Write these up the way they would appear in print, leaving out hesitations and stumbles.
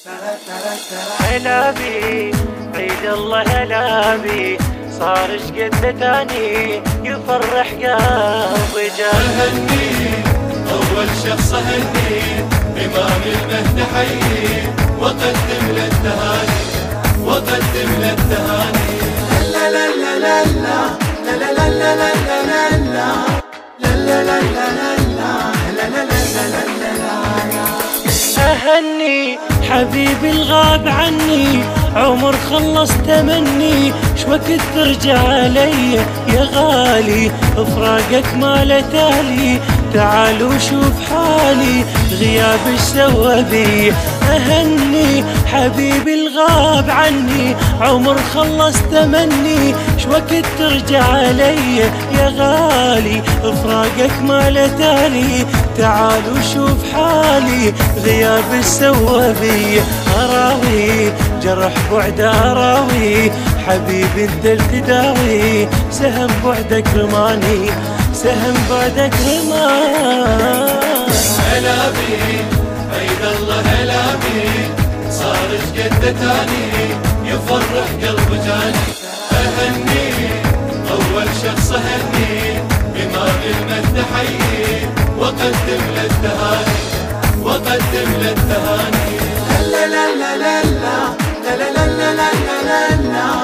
هلا بي عيد الله هلا بي، صار شقد تاني يفرح قلبي جاني. أهني أول شخص أهني إمام المهد حيي، وقدم له التهاني وقدم له التهاني. لا لا لا لا لا لا لا لا لا لا لا لا لا لا لا لا. أهني حبيبي الغاب عني، عمر خلص تمني، شوقت ترجع علي يا غالي، فراقك ما له تالي، تعال وشوف حالي غياب ايش سوى بي. أهني حبيبي الغاب عني، عمر خلص تمني، شوقت ترجع علي يا غالي، فراقك ما له تالي، تعال وشوف حالي غياب ايش سوى بي. اراوي جرح بعد اراوي، حبيبي انت التداوي، سهم بعدك رماني سهم بعدك رماني. هلا بي عيد الله هلا بي، صار شقد تاني يفرح قلب جاني. أهني أول شخص أهني إمام المهد حيي، وقدم له التهاني وقدم له التهاني. لا لا لا لا لا لا لا لا لا لا لا لا لا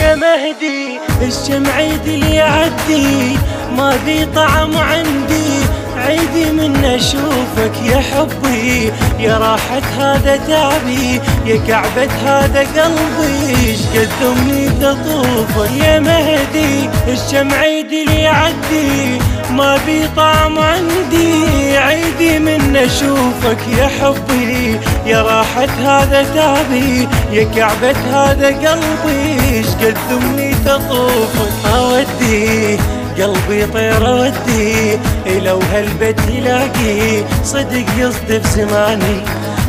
يا مهدي الشمع عيد اللي يعدي، ما ذي طعم عندي، عيدي من اشوفك يا حبي، يا راحة هذا تعبي، يا كعبة هذا قلبي، شقد ذمي تطوفك. يا مهدي الشمع عيد اللي يعدي، ما بي طعم عندي، عيدي من اشوفك يا حبي، يا راحة هذا تعبي، يا كعبة هذا قلبي، شقد ذمي تطوفك. اودي قلبي طير اودي لو هالبيت يلاقي، صدق يصدف زماني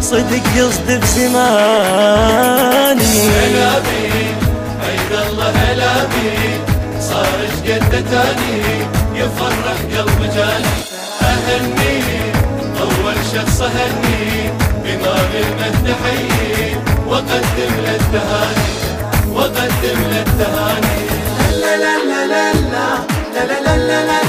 صدق يصدف زماني. هلا بي عيد الله هلا بي، صار شقد تاني يفرح قلب جاني. أهني أول شخص أهني إمام المهد حيي، وقدم له التهاني وقدم له التهاني. لا لا لا لا لا لا لا لا لا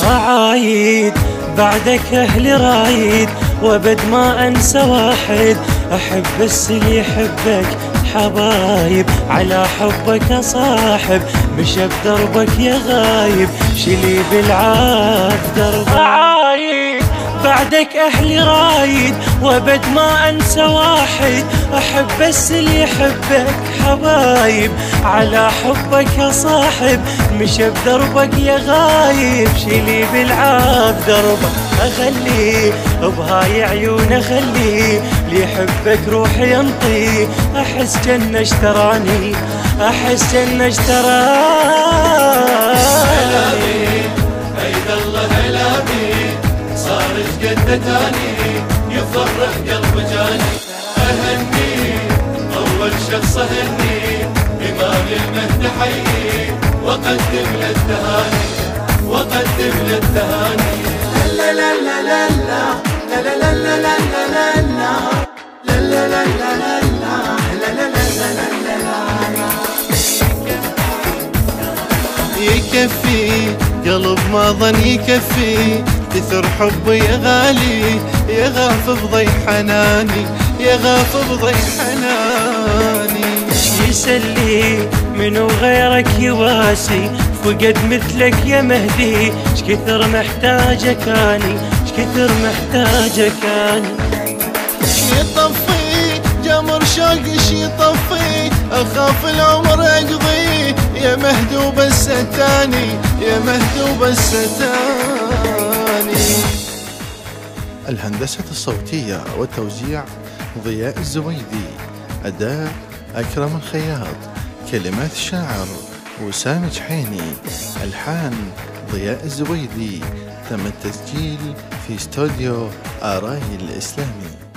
عايد بعدك أهلي رايد، وابد ما أنسى واحد، أحب بس اللي يحبك حبايب، على حبك أصاحب، مشى بدربك يا غايب، شلي بالعاب دربك. عايد بعدك أهلي رايد، وابد ما أنسى واحد، أحب بس اللي يحبك حبايب، على حبك أصاحب، مشى بدربك يا غايب، شيلي بالعاب دربك. أخلي بهاي عيون أخلي، اللي يحبك روحي ينطي، أحس جنة اشتراني أحس جنة اشتراني. هلا بي عيد الله هلا بي، صار شقد تاني يفرح قلب جاني. أهني أول شخص أهني إمام المهد حيي، وقدم له التهاني وقدم له التهاني. لا لا لا لا لا لا لا لا لا لا لا لا لا يكفي قلب ما ظن يكفي، كثر حبي يا غالي، يا غاف بضي حناني يا غاف بضي حناني. يسلي منو غيرك يواسي، فقد مثلك يا مهدي، شكثر محتاجك اني شكثر محتاجك اني. يطفي جمر شوقي يطفي، اخاف العمر اقضي، يا مهدوب الستاني يا مهدوب الستاني. الهندسة الصوتية والتوزيع ضياء الزويدي، أداء أكرم الخياط، كلمات الشاعر وسام جحيني، ألحان ضياء الزويدي. تم التسجيل في استوديو آراي الإسلامي.